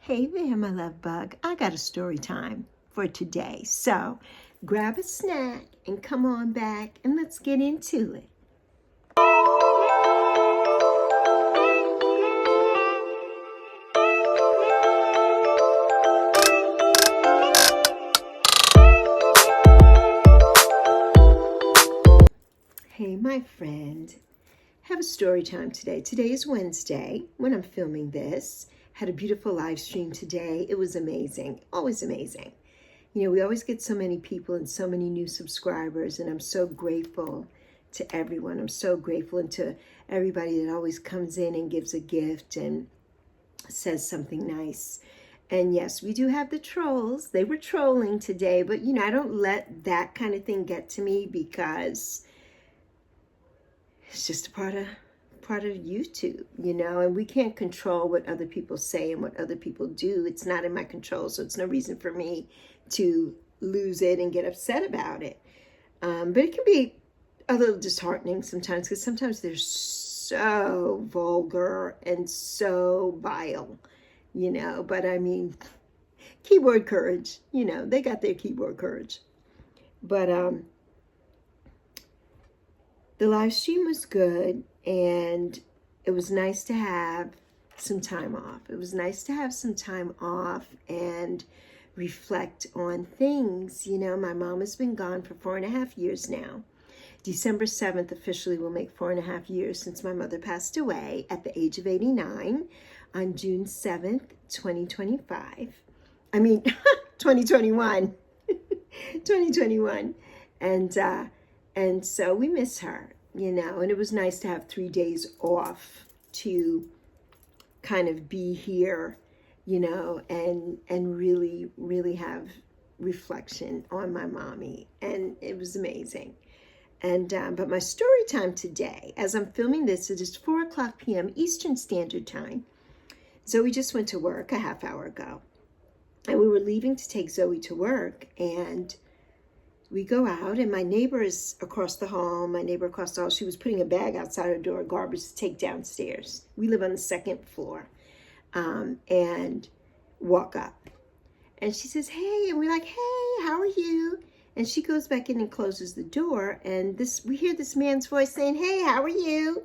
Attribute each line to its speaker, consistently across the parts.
Speaker 1: Hey there, my love bug. I got a story time for today. So grab a snack and come on back and let's get into it. Hey, my friend. Have a story time today. Today is Wednesday when I'm filming this. Had a beautiful live stream today. It was amazing. Always amazing. You know, we always get so many people and so many new subscribers, and I'm so grateful to everyone. I'm so grateful, and to everybody that always comes in and gives a gift and says something nice. And yes, we do have the trolls. They were trolling today, but you know, I don't let that kind of thing get to me because it's just a part of YouTube, you know, and we can't control what other people say and what other people do. It's not in my control, so it's no reason for me to lose it and get upset about it. But it can be a little disheartening sometimes, because sometimes they're so vulgar and so vile, you know. But I mean, keyboard courage, you know, they got their keyboard courage. But the live stream was good, and it was nice to have some time off. It was nice to have some time off and reflect on things. You know, my mom has been gone for 4.5 years now. December 7th officially will make 4.5 years since my mother passed away at the age of 89 on June 7th, 2025. I mean, 2021. 2021. And so we miss her, you know, and it was nice to have 3 days off to kind of be here, you know, and really have reflection on my mommy. And it was amazing. And but my story time today, as I'm filming this, it is 4:00 p.m. Eastern Standard Time. Zoe just went to work a half hour ago, and we were leaving to take Zoe to work, and we go out, and my neighbor is across the hall. My neighbor across the hall, she was putting a bag outside her door, garbage to take downstairs. We live on the second floor, and walk up. And she says, hey, and we're like, hey, how are you? And she goes back in and closes the door, and we hear this man's voice saying, hey, how are you?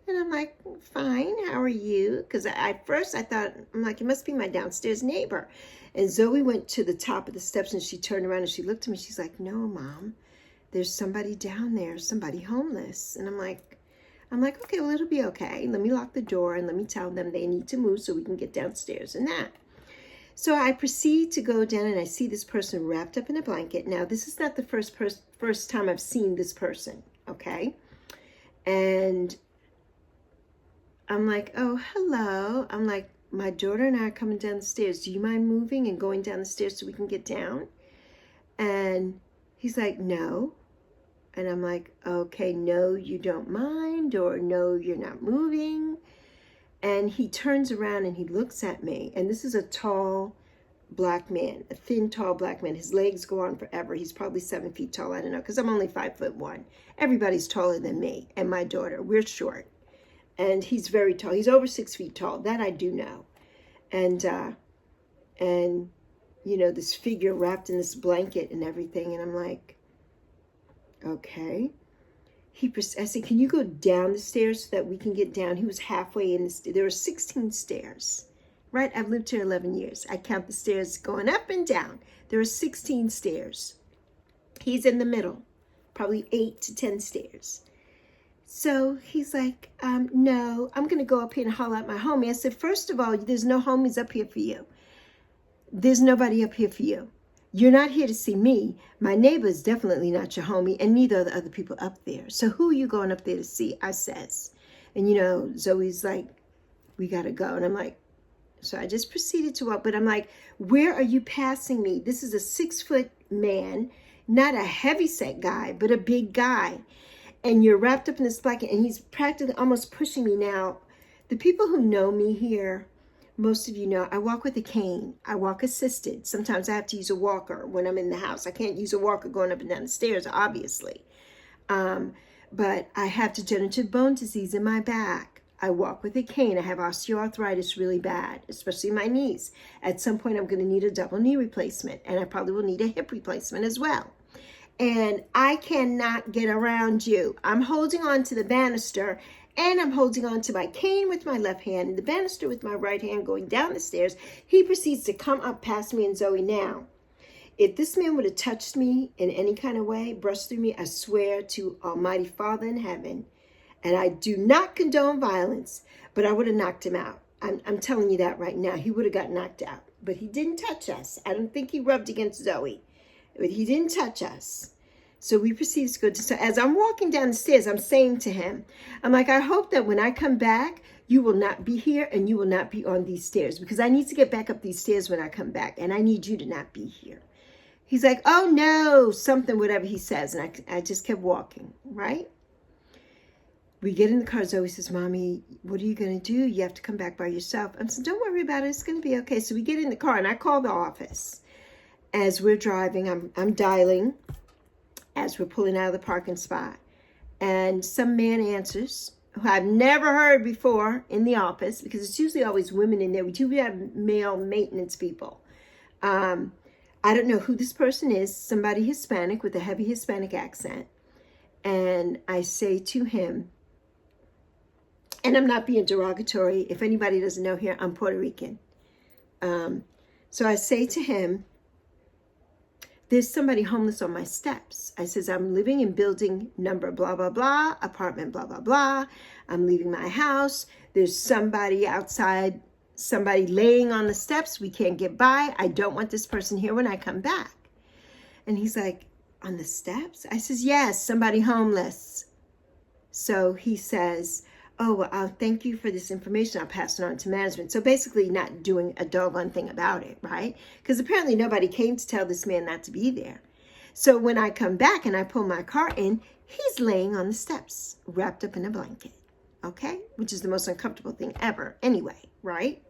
Speaker 1: And I'm like, fine, how are you? Because at first I thought, I'm like, it must be my downstairs neighbor. And Zoe went to the top of the steps, and she turned around and she looked at me. She's like, no, Mom, there's somebody down there, somebody homeless. And I'm like, okay, well, it'll be okay. Let me lock the door and let me tell them they need to move so we can get downstairs and that. So I proceed to go down, and I see this person wrapped up in a blanket. Now, this is not the first time I've seen this person, okay? And I'm like, oh, hello. I'm like, my daughter and I are coming down the stairs. Do you mind moving and going down the stairs so we can get down? And he's like, no. And I'm like, okay, no, you don't mind, or no, you're not moving. And he turns around and he looks at me. And this is a tall black man, a thin, tall black man. His legs go on forever. He's probably 7 feet tall. I don't know, because I'm only 5'1". Everybody's taller than me and my daughter. We're short. And he's very tall. He's over 6 feet tall. That I do know. And you know, this figure wrapped in this blanket and everything. And I'm like, okay. I said, can you go down the stairs so that we can get down? He was halfway in there were 16 stairs, right? I've lived here 11 years. I count the stairs going up and down. There are 16 stairs. He's in the middle, probably 8 to 10 stairs. So he's like, no, I'm going to go up here and haul out my homie. I said, first of all, there's no homies up here for you. There's nobody up here for you. You're not here to see me. My neighbor is definitely not your homie, and neither are the other people up there. So who are you going up there to see? I says. And, you know, Zoe's like, we got to go. And I'm like, so I just proceeded to walk. But I'm like, where are you passing me? This is a 6-foot man, not a heavyset guy, but a big guy. And you're wrapped up in this blanket, and he's practically almost pushing me. Now, the people who know me here, most of you know, I walk with a cane. I walk assisted. Sometimes I have to use a walker when I'm in the house. I can't use a walker going up and down the stairs, obviously. But I have degenerative bone disease in my back. I walk with a cane. I have osteoarthritis really bad, especially my knees. At some point, I'm going to need a double knee replacement, and I probably will need a hip replacement as well. And I cannot get around you. I'm holding on to the banister, and I'm holding on to my cane with my left hand and the banister with my right hand going down the stairs. He proceeds to come up past me and Zoe. Now, if this man would have touched me in any kind of way, brushed through me, I swear to Almighty Father in heaven, and I do not condone violence, but I would have knocked him out. I'm telling you that right now. He would have got knocked out. But he didn't touch us. I don't think he rubbed against Zoe. But he didn't touch us. So we proceed to go to, so as I'm walking down the stairs, I'm saying to him, I'm like, I hope that when I come back, you will not be here and you will not be on these stairs, because I need to get back up these stairs when I come back, and I need you to not be here. He's like, oh no, something, whatever he says. And I just kept walking, right? We get in the car. Zoe says, Mommy, what are you going to do? You have to come back by yourself. I said, don't worry about it. It's going to be okay. So we get in the car, and I call the office. As we're driving, I'm dialing as we're pulling out of the parking spot. And some man answers, who I've never heard before in the office, because it's usually always women in there. We do have male maintenance people. I don't know who this person is, somebody Hispanic with a heavy Hispanic accent. And I say to him, and I'm not being derogatory, if anybody doesn't know here, I'm Puerto Rican. So I say to him, there's somebody homeless on my steps. I says, I'm living in building number blah, blah, blah, apartment blah, blah, blah. I'm leaving my house. There's somebody outside, somebody laying on the steps. We can't get by. I don't want this person here when I come back. And he's like, on the steps? I says, yes, somebody homeless. So he says, oh, well, thank you for this information. I'll pass it on to management. So basically not doing a doggone thing about it, right? Because apparently nobody came to tell this man not to be there. So when I come back and I pull my car in, he's laying on the steps, wrapped up in a blanket, okay? Which is the most uncomfortable thing ever anyway, right?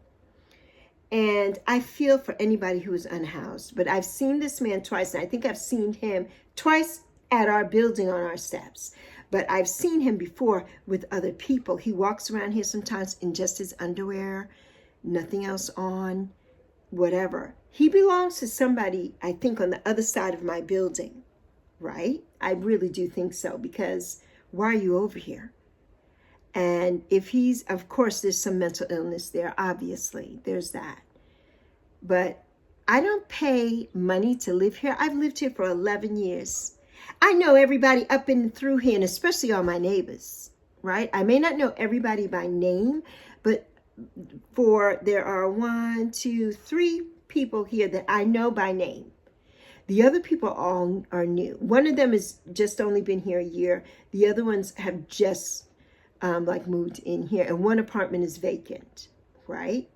Speaker 1: And I feel for anybody who is unhoused, but I've seen this man twice, and I think I've seen him twice at our building on our steps. But I've seen him before with other people. He walks around here sometimes in just his underwear, nothing else on, whatever. He belongs to somebody, I think, on the other side of my building, right? I really do think so, because why are you over here? And if he's, of course, there's some mental illness there, obviously, there's that. But I don't pay money to live here. I've lived here for 11 years. I know everybody up and through here, and especially all my neighbors, right? I may not know everybody by name, but there are 1, 2, 3 people here that I know by name. The other people all are new. One of them has just only been here a year. The other ones have just moved in here, and one apartment is vacant, right?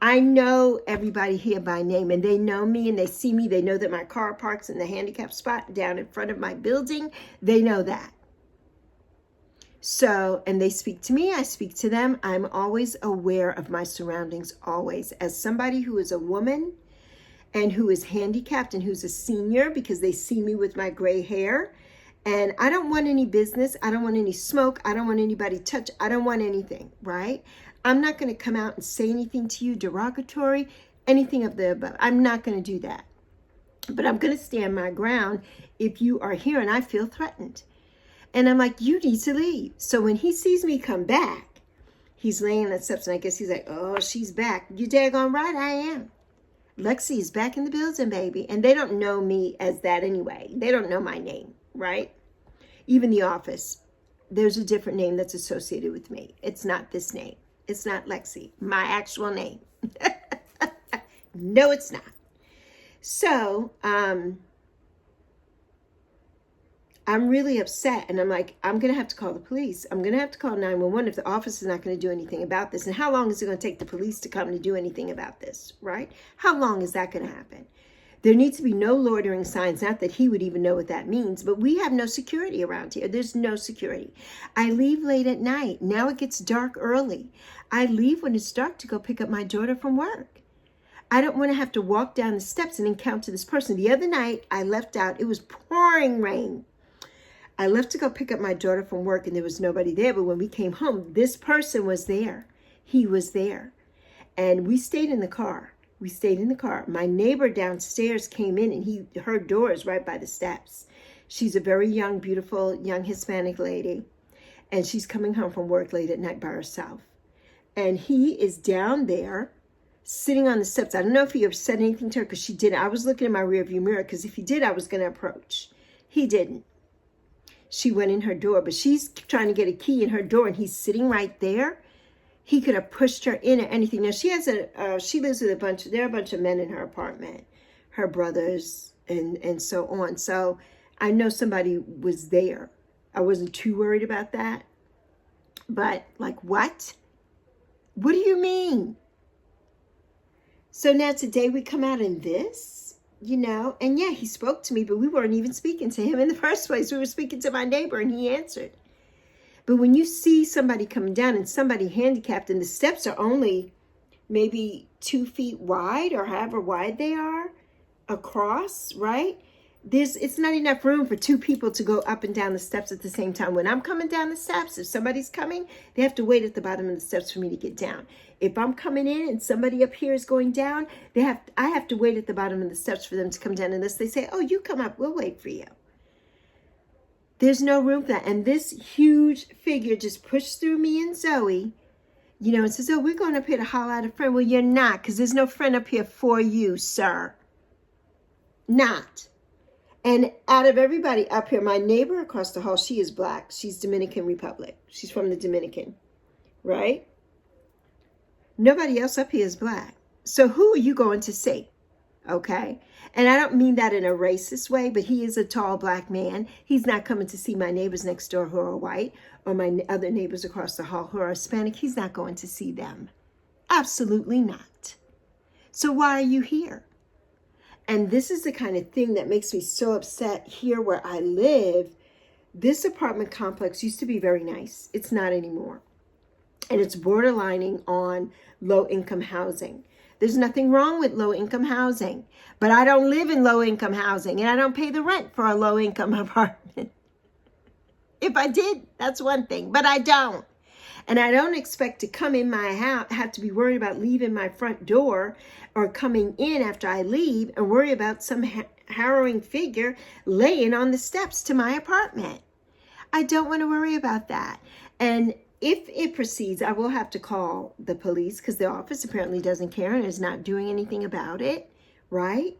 Speaker 1: I know everybody here by name, and they know me, and they see me. They know that my car parks in the handicap spot down in front of my building. They know that. So, and they speak to me, I speak to them. I'm always aware of my surroundings, always. As somebody who is a woman and who is handicapped and who's a senior, because they see me with my gray hair, and I don't want any business. I don't want any smoke. I don't want anybody touch. I don't want anything, right? I'm not going to come out and say anything to you derogatory, anything of the above. I'm not going to do that. But I'm going to stand my ground if you are here and I feel threatened. And I'm like, you need to leave. So when he sees me come back, he's laying on the steps, and I guess he's like, oh, she's back. You daggone right I am. Lexi is back in the building, baby. And they don't know me as that anyway. They don't know my name, right? Even the office, there's a different name that's associated with me. It's not this name. It's not Lexi, my actual name. No, it's not. So, I'm really upset, and I'm like, I'm going to have to call the police. I'm going to have to call 911 if the office is not going to do anything about this. And how long is it going to take the police to come to do anything about this, right? How long is that going to happen? There needs to be no loitering signs. Not that he would even know what that means, but we have no security around here. There's no security. I leave late at night. Now it gets dark early. I leave when it's dark to go pick up my daughter from work. I don't want to have to walk down the steps and encounter this person. The other night I left out, it was pouring rain. I left to go pick up my daughter from work and there was nobody there. But when we came home, this person was there. He was there. And we stayed in the car. We stayed in the car. My neighbor downstairs came in and her door is right by the steps. She's a very young, beautiful, young Hispanic lady. And she's coming home from work late at night by herself. And he is down there sitting on the steps. I don't know if he ever said anything to her because she didn't. I was looking in my rearview mirror because if he did, I was going to approach. He didn't. She went in her door, but she's trying to get a key in her door and he's sitting right there. He could have pushed her in or anything. Now she lives with there are a bunch of men in her apartment, her brothers and so on. So I know somebody was there. I wasn't too worried about that. But like, what? What do you mean? So now today we come out in this, and yeah, he spoke to me, but we weren't even speaking to him in the first place. We were speaking to my neighbor and he answered. But when you see somebody coming down and somebody handicapped and the steps are only maybe 2 feet wide or however wide they are across, right? It's not enough room for 2 people to go up and down the steps at the same time. When I'm coming down the steps, if somebody's coming, they have to wait at the bottom of the steps for me to get down. If I'm coming in and somebody up here is going down, I have to wait at the bottom of the steps for them to come down unless they say, oh, you come up, we'll wait for you. There's no room for that. And this huge figure just pushed through me and Zoe, and says, oh, we're going up here to holler at a friend. Well, you're not, because there's no friend up here for you, sir. Not. And out of everybody up here, my neighbor across the hall, she is black. She's Dominican Republic. She's from the Dominican, right? Nobody else up here is black. So who are you going to see? Okay? And I don't mean that in a racist way, but he is a tall black man. He's not coming to see my neighbors next door who are white or my other neighbors across the hall who are Hispanic. He's not going to see them. Absolutely not. So why are you here? And this is the kind of thing that makes me so upset here where I live. This apartment complex used to be very nice. It's not anymore. And it's borderlining on low-income housing. There's nothing wrong with low-income housing. But I don't live in low-income housing. And I don't pay the rent for a low-income apartment. If I did, that's one thing. But I don't. And I don't expect to come in my house, have to be worried about leaving my front door or coming in after I leave and worry about some harrowing figure laying on the steps to my apartment. I don't want to worry about that. And if it proceeds, I will have to call the police because the office apparently doesn't care and is not doing anything about it, right?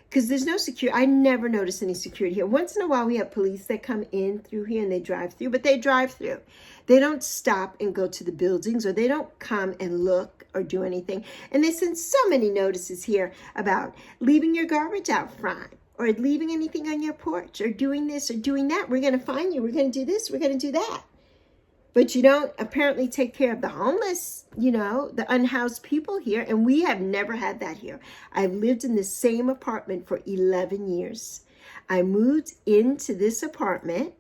Speaker 1: Because there's no security. I never notice any security here. Once in a while, we have police that come in through here and they drive through, but they drive through. They don't stop and go to the buildings, or they don't come and look or do anything. And they send so many notices here about leaving your garbage out front or leaving anything on your porch or doing this or doing that. We're going to fine you. We're going to do this. We're going to do that. But you don't apparently take care of the homeless, the unhoused people here. And we have never had that here. I've lived in the same apartment for 11 years. I moved into this apartment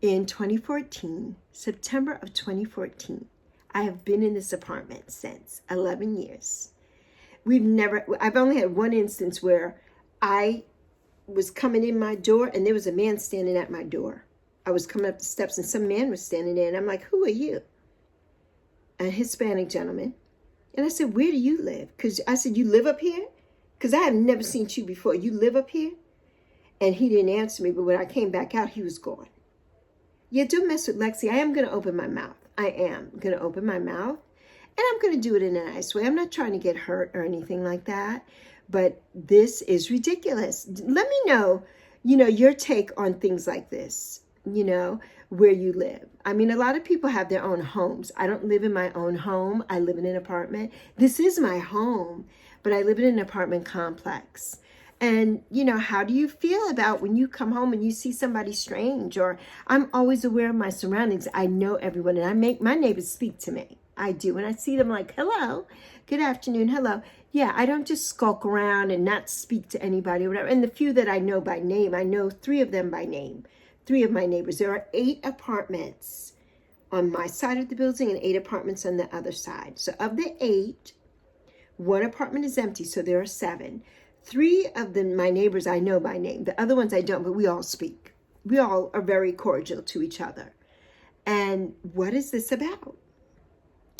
Speaker 1: in 2014, September of 2014. I have been in this apartment since 11 years. I've only had one instance where I was coming in my door and there was a man standing at my door. I was coming up the steps and some man was standing there and I'm like, who are you? A Hispanic gentleman. And I said, where do you live? Because I said, you live up here? Because I have never seen you before. You live up here? And he didn't answer me, but when I came back out, he was gone. Yeah, don't mess with Lexi. I am going to open my mouth. I am going to open my mouth. And I'm going to do it in a nice way. I'm not trying to get hurt or anything like that. But this is ridiculous. Let me know, your take on things like this. Where you live. I mean, a lot of people have their own homes. I don't live in my own home. I live in an apartment. This is my home, but I live in an apartment complex. And, how do you feel about when you come home and you see somebody strange? Or I'm always aware of my surroundings. I know everyone and I make my neighbors speak to me. I do. And I see them like, hello, good afternoon, hello. Yeah, I don't just skulk around and not speak to anybody or whatever. And the few that I know by name, I know 3 of them by name. 3 of my neighbors. There are 8 apartments on my side of the building and 8 apartments on the other side. So of the 8, 1 apartment is empty, so there are 7. 3 of my neighbors I know by name. The other ones I don't, but we all speak. We all are very cordial to each other. And what is this about?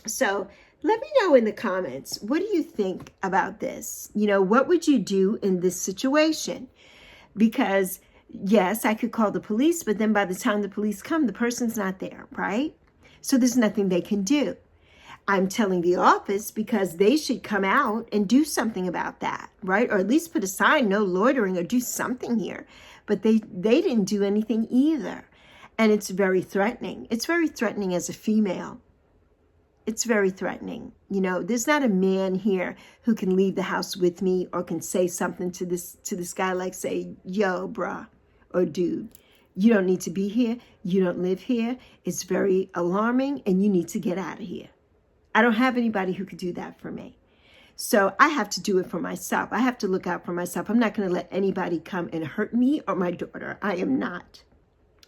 Speaker 1: So let me know in the comments, what do you think about this? You know, what would you do in this situation? Because yes, I could call the police, but then by the time the police come, the person's not there, right? So there's nothing they can do. I'm telling the office because they should come out and do something about that, right? Or at least put a sign, no loitering, or do something here. But they didn't do anything either. And it's very threatening. It's very threatening as a female. It's very threatening. You know, there's not a man here who can leave the house with me or can say something to this guy, like say, yo, bruh, or dude, you don't need to be here. You don't live here. It's very alarming and you need to get out of here. I don't have anybody who could do that for me. So I have to do it for myself. I have to look out for myself. I'm not going to let anybody come and hurt me or my daughter. I am not.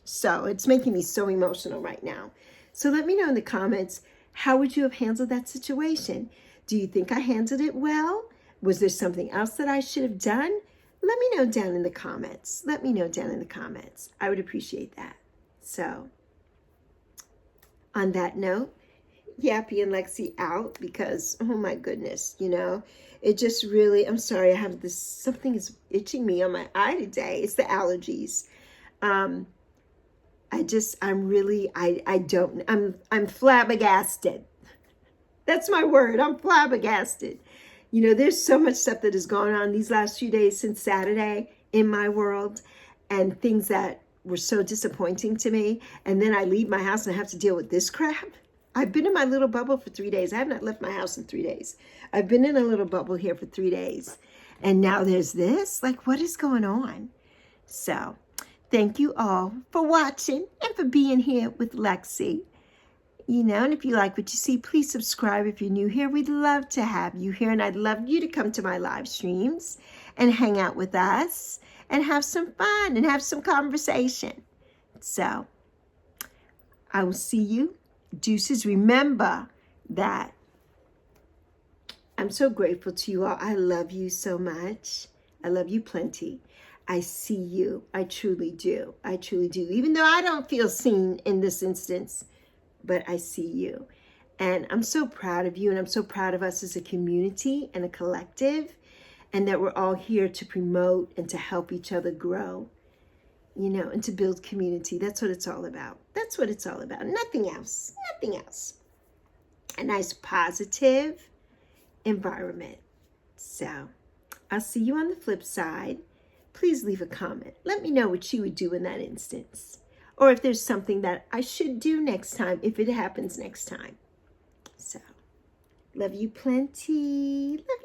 Speaker 1: So it's making me so emotional right now. So let me know in the comments, how would you have handled that situation? Do you think I handled it well? Was there something else that I should have done? Let me know down in the comments. Let me know down in the comments. I would appreciate that. So on that note, Yappy and Lexi out because, oh my goodness, you know, it just really, I'm sorry, I have this, something is itching me on my eye today. It's the allergies. I'm flabbergasted. That's my word. I'm flabbergasted. You know, there's so much stuff that has gone on these last few days since Saturday in my world, and things that were so disappointing to me. And then I leave my house and I have to deal with this crap. I've been in my little bubble for 3 days. I have not left my house in 3 days. I've been in a little bubble here for 3 days. And now there's this. Like, what is going on? So thank you all for watching and for being here with Lexi. You know, and if you like what you see, please subscribe if you're new here. We'd love to have you here, and I'd love you to come to my live streams and hang out with us and have some fun and have some conversation. So I will see you. Deuces. Remember that I'm so grateful to you all. I love you so much. I love you plenty. I see you. I truly do. I truly do. Even though I don't feel seen in this instance, but I see you. And I'm so proud of you, and I'm so proud of us as a community and a collective, and that we're all here to promote and to help each other grow, you know, and to build community. That's what it's all about. That's what it's all about. Nothing else. Nothing else. A nice positive environment. So I'll see you on the flip side. Please leave a comment. Let me know what you would do in that instance. Or if there's something that I should do next time, if it happens next time. So, love you plenty. Love